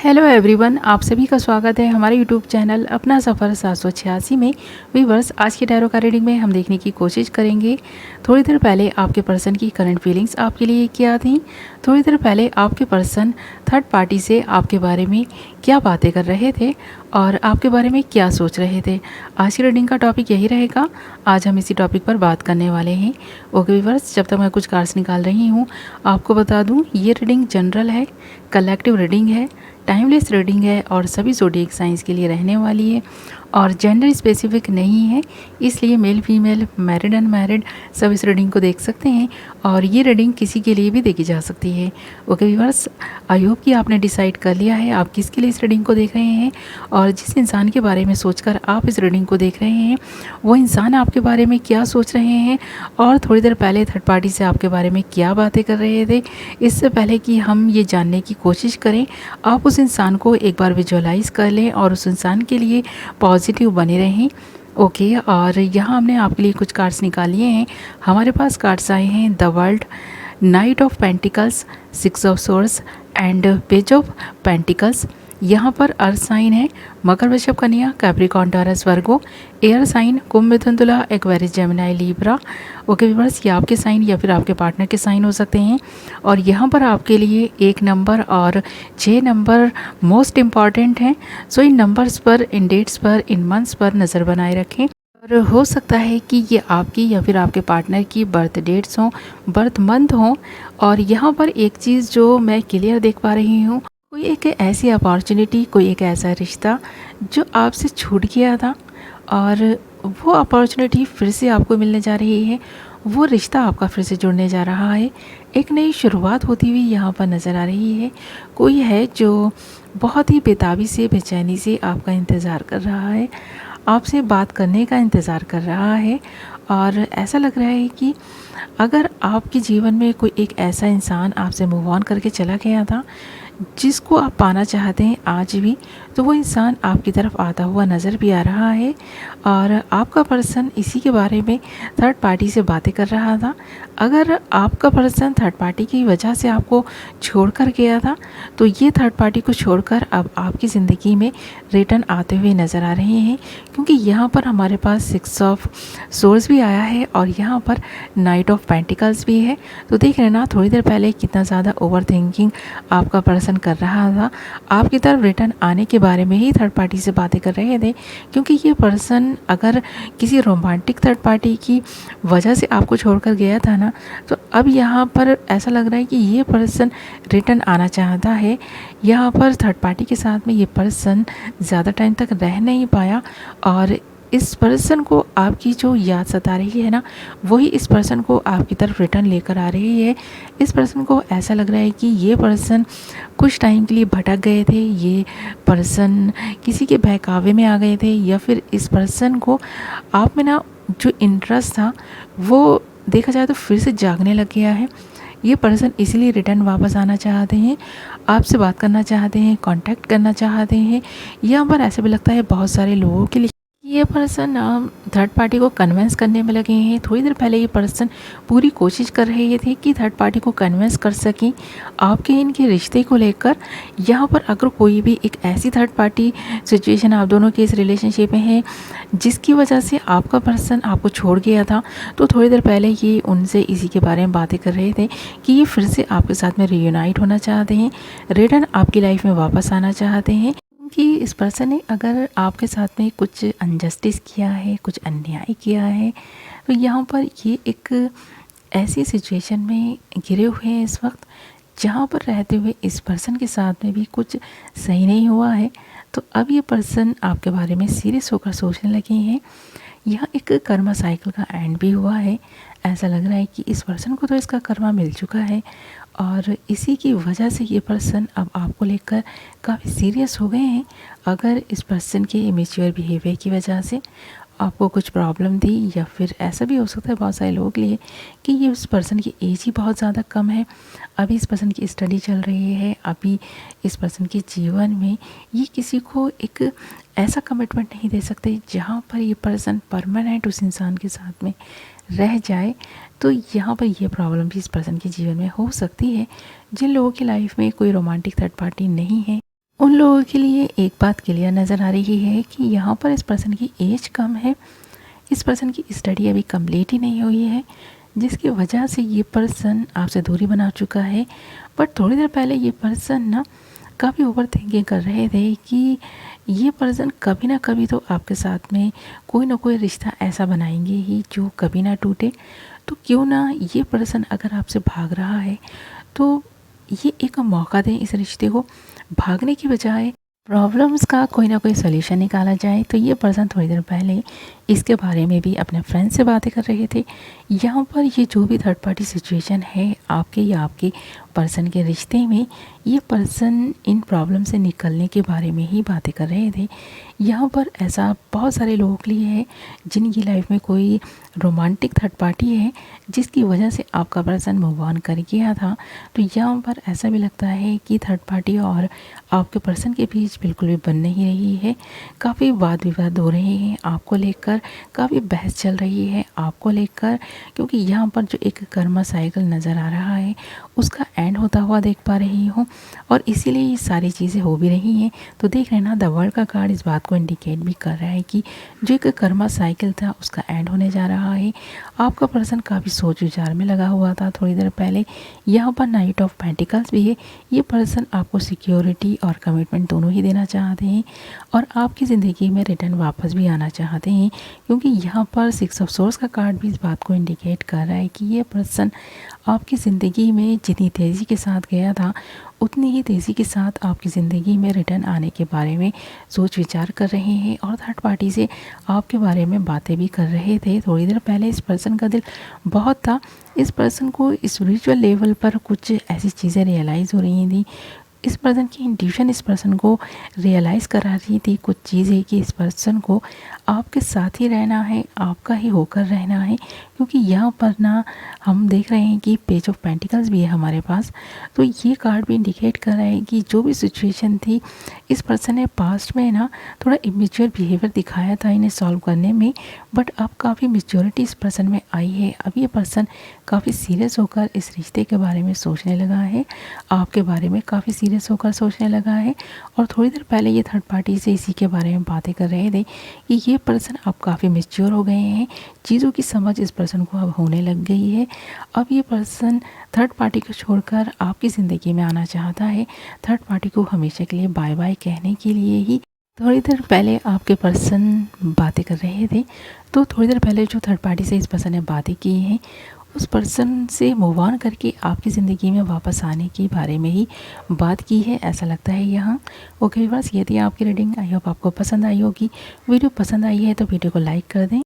Hello everyone, आप सभी का स्वागत है हमारे यूट्यूब चैनल अपना सफ़र 786 में। व्यूअर्स, आज की टैरो का रीडिंग में हम देखने की कोशिश करेंगे थोड़ी देर पहले आपके पर्सन की करंट फीलिंग्स आपके लिए क्या थी। थोड़ी देर पहले आपके पर्सन थर्ड पार्टी से आपके बारे में क्या बातें कर रहे थे और आपके बारे में क्या सोच रहे थे। आज की रीडिंग का टॉपिक यही रहेगा। आज हम इसी टॉपिक पर बात करने वाले हैं। ओके व्यूअर्स, जब तक मैं कुछ कार्ड्स निकाल रही हूँ आपको बता दूँ ये रीडिंग जनरल है, कलेक्टिव रीडिंग है, टाइमलेस रीडिंग है और सभी ज़ोडिएक साइंस के लिए रहने वाली है और जेंडर स्पेसिफिक नहीं है, इसलिए मेल फीमेल मैरिड अनमैरिड सब इस रीडिंग को देख सकते हैं और ये रीडिंग किसी के लिए भी देखी जा सकती है। ओके व्यूअर्स, आई होप कि आपने डिसाइड कर लिया है आप किसके लिए इस रीडिंग को देख रहे हैं और जिस इंसान के बारे में सोचकर आप इस रीडिंग को देख रहे हैं वो इंसान आपके बारे में क्या सोच रहे हैं और थोड़ी देर पहले थर्ड पार्टी से आपके बारे में क्या बातें कर रहे थे। इससे पहले कि हम ये जानने की कोशिश करें, आप उस इंसान को एक बार विजुअलाइज कर लें और उस इंसान के लिए पॉजिटिव बने रहें। ओके, और यहाँ हमने आपके लिए कुछ कार्ड्स निकालिए हैं। हमारे पास कार्ड्स आए हैं the world, night of pentacles, six of source and page of pentacles. यहाँ पर अर्थ साइन है मकर, वृषभ, कन्या, कैप्रिकॉर्न, टॉरस, वर्गो। एयर साइन कुंभ, मिथुन, तुला, Aquarius, Gemini, Libra. Okay viewers, ये आपके साइन या फिर आपके पार्टनर के साइन हो सकते हैं और यहाँ पर आपके लिए 1 नंबर और 6 नंबर मोस्ट इम्पॉर्टेंट हैं। सो इन नंबर्स पर, इन डेट्स पर, इन मंथ्स पर नज़र बनाए रखें और हो सकता है कि ये आपकी या फिर आपके पार्टनर की बर्थ डेट्स हों, बर्थ मंथ हों। और यहाँ पर एक चीज़ जो मैं क्लियर देख पा रही हूँ, कोई एक ऐसी अपॉर्चुनिटी, कोई एक ऐसा रिश्ता जो आपसे छूट गया था और वो अपॉर्चुनिटी फिर से आपको मिलने जा रही है, वो रिश्ता आपका फिर से जुड़ने जा रहा है। एक नई शुरुआत होती हुई यहाँ पर नज़र आ रही है। कोई है जो बहुत ही बेताबी से, बेचैनी से आपका इंतज़ार कर रहा है, आपसे बात करने का इंतज़ार कर रहा है और ऐसा लग रहा है कि अगर आपके जीवन में कोई एक ऐसा इंसान आपसे मूव ऑन करके चला गया था जिसको आप पाना चाहते हैं आज भी, तो वो इंसान आपकी तरफ आता हुआ नज़र भी आ रहा है और आपका पर्सन इसी के बारे में थर्ड पार्टी से बातें कर रहा था। अगर आपका पर्सन थर्ड पार्टी की वजह से आपको छोड़कर गया था तो ये थर्ड पार्टी को छोड़कर अब आपकी ज़िंदगी में रिटर्न आते हुए नज़र आ रहे हैं, क्योंकि यहाँ पर हमारे पास सिक्स ऑफ सोर्स भी आया है और यहाँ पर नाइट ऑफ पेंटिकल्स भी है। तो देख रहे ना थोड़ी देर पहले कितना ज़्यादा ओवर थिंकिंग आपका पर्सन कर रहा था, आपकी तरफ रिटर्न आने के बारे में ही थर्ड पार्टी से बातें कर रहे थे, क्योंकि ये पर्सन अगर किसी रोमांटिक थर्ड पार्टी की वजह से आपको छोड़कर गया था ना, तो अब यहाँ पर ऐसा लग रहा है कि ये पर्सन रिटर्न आना चाहता है। यहाँ पर थर्ड पार्टी के साथ में ये पर्सन ज़्यादा टाइम तक रह नहीं पाया और इस पर्सन को आपकी जो याद सता रही है ना, वही इस पर्सन को आपकी तरफ रिटर्न लेकर आ रही है। इस पर्सन को ऐसा लग रहा है कि ये पर्सन कुछ टाइम के लिए भटक गए थे, ये पर्सन किसी के बहकावे में आ गए थे या फिर इस पर्सन को आप में ना जो इंटरेस्ट था वो देखा जाए तो फिर से जागने लग गया है। ये पर्सन इसीलिए रिटर्न वापस आना चाहते हैं, आपसे बात करना चाहते हैं, कांटेक्ट करना चाहते हैं। यहाँ पर ऐसे भी लगता है बहुत सारे लोगों के लिए ये पर्सन थर्ड पार्टी को कन्विंस करने में लगे हैं। थोड़ी देर पहले ये पर्सन पूरी कोशिश कर रहे थे कि थर्ड पार्टी को कन्विंस कर सकें आपके इनके रिश्ते को लेकर। यहाँ पर अगर कोई भी एक ऐसी थर्ड पार्टी सिचुएशन आप दोनों के इस रिलेशनशिप में है जिसकी वजह से आपका पर्सन आपको छोड़ गया था, तो थोड़ी देर पहले ये उनसे इसी के बारे में बातें कर रहे थे कि ये फिर से आपके साथ में रियूनाइट होना चाहते हैं, रिटर्न आपकी लाइफ में वापस आना चाहते हैं। कि इस पर्सन ने अगर आपके साथ में कुछ अनजस्टिस किया है, कुछ अन्याय किया है, तो यहाँ पर ये एक ऐसी सिचुएशन में घिरे हुए हैं इस वक्त जहाँ पर रहते हुए इस पर्सन के साथ में भी कुछ सही नहीं हुआ है। तो अब ये पर्सन आपके बारे में सीरियस होकर सोचने लगे हैं। यहाँ एक कर्मा साइकिल का एंड भी हुआ है। ऐसा लग रहा है कि इस पर्सन को तो इसका कर्मा मिल चुका है और इसी की वजह से ये पर्सन अब आपको लेकर काफ़ी सीरियस हो गए हैं। अगर इस पर्सन के इमेच्योर बिहेवियर की वजह से आपको कुछ प्रॉब्लम थी या फिर ऐसा भी हो सकता है बहुत सारे लोगों के लिए कि ये उस पर्सन की एज ही बहुत ज़्यादा कम है, अभी इस पर्सन की स्टडी चल रही है, अभी इस पर्सन के जीवन में ये किसी को एक ऐसा कमिटमेंट नहीं दे सकते जहाँ पर ये पर्सन परमानेंट उस इंसान के साथ में रह जाए। तो यहाँ पर ये प्रॉब्लम भी इस पर्सन के जीवन में हो सकती है। जिन लोगों की लाइफ में कोई रोमांटिक थर्ड पार्टी नहीं है उन लोगों के लिए एक बात क्लियर नज़र आ रही है कि यहाँ पर इस पर्सन की एज कम है, इस पर्सन की स्टडी अभी कंप्लीट ही नहीं हुई है, जिसकी वजह से ये पर्सन आपसे दूरी बना चुका है। बट थोड़ी देर पहले ये पर्सन ना काफ़ी ओवर थिंकिंग कर रहे थे कि ये पर्सन कभी ना कभी तो आपके साथ में कोई ना कोई रिश्ता ऐसा बनाएंगे ही जो कभी ना टूटे। तो क्यों ना ये पर्सन अगर आपसे भाग रहा है तो ये एक मौका दें इस रिश्ते को, भागने की बजाय प्रॉब्लम्स का कोई ना कोई सोल्यूशन निकाला जाए। तो ये पर्सन थोड़ी देर पहले इसके बारे में भी अपने फ्रेंड से बातें कर रहे थे। यहाँ पर ये जो भी थर्ड पार्टी सिचुएशन है आपके या आपके पर्सन के रिश्ते में, ये पर्सन इन प्रॉब्लम से निकलने के बारे में ही बातें कर रहे थे। यहाँ पर ऐसा बहुत सारे लोगों के लिए है जिनकी लाइफ में कोई रोमांटिक थर्ड पार्टी है जिसकी वजह से आपका पर्सन मूव ऑन कर गया था। तो यहाँ पर ऐसा भी लगता है कि थर्ड पार्टी और आपके पर्सन के बीच बिल्कुल भी बन नहीं रही है। काफ़ी वाद विवाद हो रहे हैं आपको लेकर, काफ़ी बहस चल रही है आपको लेकर, क्योंकि यहाँ पर जो एक कर्मा साइकिल नज़र आ रहा है उसका एंड होता हुआ देख पा रही हूँ, और इसीलिए ये सारी चीज़ें हो भी रही हैं। तो देख रहे हैं ना, द वर्ल्ड का कार्ड इस बात को इंडिकेट भी कर रहा है कि जो एक कर्मा साइकिल था उसका एंड होने जा रहा है। आपका पर्सन काफ़ी सोच विचार में लगा हुआ था थोड़ी देर पहले। यहाँ पर नाइट ऑफ पेंटिकल्स भी है। ये पर्सन आपको सिक्योरिटी और कमिटमेंट दोनों ही देना चाहते हैं और आपकी ज़िंदगी में रिटर्न वापस भी आना चाहते हैं, क्योंकि यहाँ पर 6 ऑफ सोर्स का कार्ड भी इस बात को इंडिकेट कर रहा है कि ये पर्सन आपकी ज़िंदगी में जितनी तेज़ी के साथ गया था उतनी ही तेज़ी के साथ आपकी ज़िंदगी में रिटर्न आने के बारे में सोच विचार कर रहे हैं और थर्ड पार्टी से आपके बारे में बातें भी कर रहे थे। थोड़ी देर पहले इस पर्सन का दिल बहुत था, इस पर्सन को स्पिरिचुअल लेवल पर कुछ ऐसी चीज़ें रियलाइज़ हो रही थी। इस पर्सन की इंट्यूशन इस पर्सन को रियलाइज़ करा रही थी कुछ चीज़ें कि इस पर्सन को आपके साथ ही रहना है, आपका ही होकर रहना है, क्योंकि यहाँ पर ना हम देख रहे हैं कि पेज ऑफ पेंटिकल्स भी है हमारे पास। तो ये कार्ड भी इंडिकेट कर रहा है कि जो भी सिचुएशन थी इस पर्सन ने पास्ट में ना थोड़ा इमेच्योर बिहेवियर दिखाया था इन्हें सॉल्व करने में, बट अब काफ़ी मेच्योरिटी इस पर्सन में आई है। अब ये पर्सन काफ़ी सीरियस होकर इस रिश्ते के बारे में सोचने लगा है, आपके बारे में काफ़ी सीरियस होकर सोचने लगा है। और थोड़ी देर पहले ये थर्ड पार्टी से इसी के बारे में बातें कर रहे थे कि ये पर्सन अब काफ़ी मैच्योर हो गए हैं, चीज़ों की समझ इस पर्सन को अब होने लग गई है। अब ये पर्सन थर्ड पार्टी को छोड़कर आपकी ज़िंदगी में आना चाहता है, थर्ड पार्टी को हमेशा के लिए बाय बाय कहने के लिए ही थोड़ी देर पहले आपके पर्सन बातें कर रहे थे। तो थोड़ी देर पहले जो थर्ड पार्टी से इस पर्सन ने बातें की हैं उस पर्सन से मूव ऑन करके आपकी ज़िंदगी में वापस आने के बारे में ही बात की है, ऐसा लगता है यहाँ। ओके व्यूअर्स, ये थी आपकी रीडिंग। आई होप आपको पसंद आई होगी। वीडियो पसंद आई है तो वीडियो को लाइक कर दें।